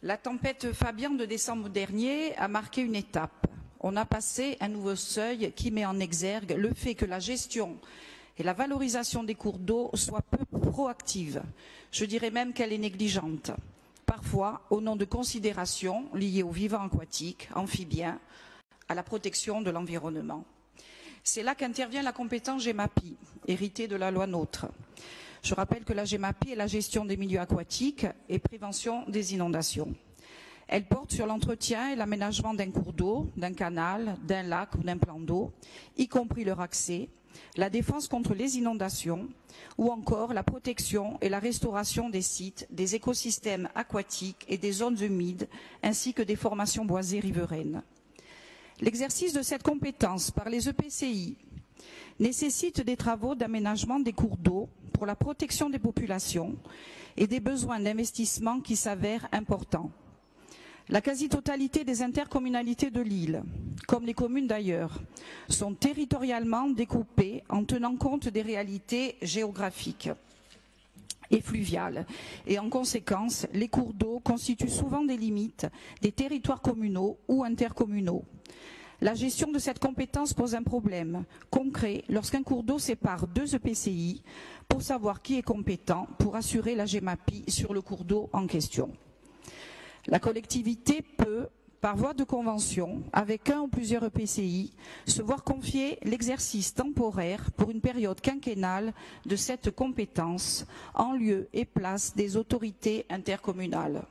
La tempête Fabien de décembre dernier a marqué une étape. On a passé un nouveau seuil qui met en exergue le fait que la gestion et la valorisation des cours d'eau soient peu proactives. Je dirais même qu'elle est négligente. Parfois, au nom de considérations liées aux vivants aquatiques, amphibiens, à la protection de l'environnement. C'est là qu'intervient la compétence GEMAPI, héritée de la loi NOTRe. Je rappelle que la GEMAPI est la gestion des milieux aquatiques et prévention des inondations. Elle porte sur l'entretien et l'aménagement d'un cours d'eau, d'un canal, d'un lac ou d'un plan d'eau, y compris leur accès, la défense contre les inondations ou encore la protection et la restauration des sites, des écosystèmes aquatiques et des zones humides, ainsi que des formations boisées riveraines. L'exercice de cette compétence par les EPCI nécessite des travaux d'aménagement des cours d'eau pour la protection des populations et des besoins d'investissement qui s'avèrent importants. La quasi-totalité des intercommunalités de l'île, comme les communes d'ailleurs, sont territorialement découpées en tenant compte des réalités géographiques et fluviales. Et en conséquence, les cours d'eau constituent souvent des limites des territoires communaux ou intercommunaux. La gestion de cette compétence pose un problème concret lorsqu'un cours d'eau sépare deux EPCI pour savoir qui est compétent pour assurer la GEMAPI sur le cours d'eau en question. La collectivité peut, par voie de convention, avec un ou plusieurs EPCI, se voir confier l'exercice temporaire pour une période quinquennale de cette compétence en lieu et place des autorités intercommunales.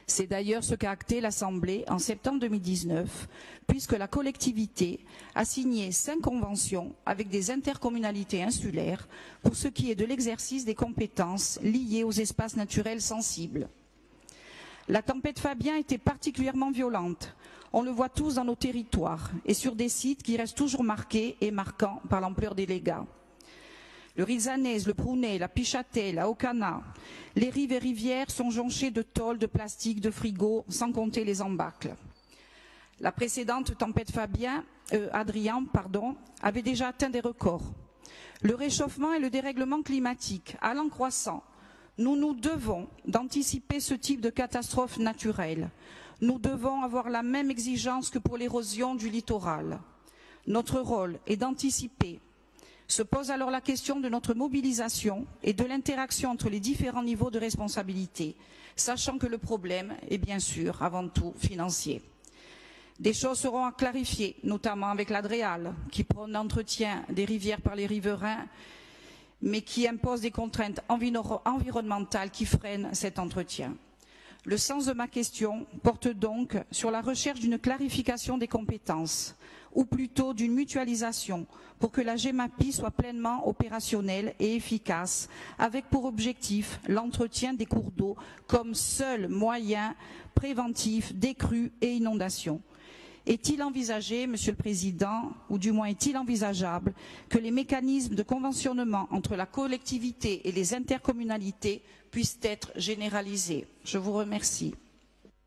C'est d'ailleurs ce qu'a acté l'Assemblée en septembre 2019, puisque la collectivité a signé 5 conventions avec des intercommunalités insulaires pour ce qui est de l'exercice des compétences liées aux espaces naturels sensibles. La tempête Fabien était particulièrement violente. On le voit tous dans nos territoires et sur des sites qui restent toujours marqués et marquants par l'ampleur des dégâts. Le Rizanès, le Prounet, la Pichatay, la Ocana, les rives et rivières sont jonchées de tôles, de plastique, de frigos, sans compter les embâcles. La précédente tempête Adrien, avait déjà atteint des records. Le réchauffement et le dérèglement climatique allant croissant, nous nous devons d'anticiper ce type de catastrophe naturelle. Nous devons avoir la même exigence que pour l'érosion du littoral. Notre rôle est d'anticiper. Se pose alors la question de notre mobilisation et de l'interaction entre les différents niveaux de responsabilité, sachant que le problème est bien sûr avant tout financier. Des choses seront à clarifier, notamment avec l'Adréal, qui prône l'entretien des rivières par les riverains, mais qui impose des contraintes environnementales qui freinent cet entretien. Le sens de ma question porte donc sur la recherche d'une clarification des compétences, ou plutôt d'une mutualisation, pour que la GEMAPI soit pleinement opérationnelle et efficace, avec pour objectif l'entretien des cours d'eau comme seul moyen préventif des crues et inondations. Est-il envisagé, Monsieur le Président, ou du moins est-il envisageable que les mécanismes de conventionnement entre la collectivité et les intercommunalités puissent être généralisés? Je vous remercie.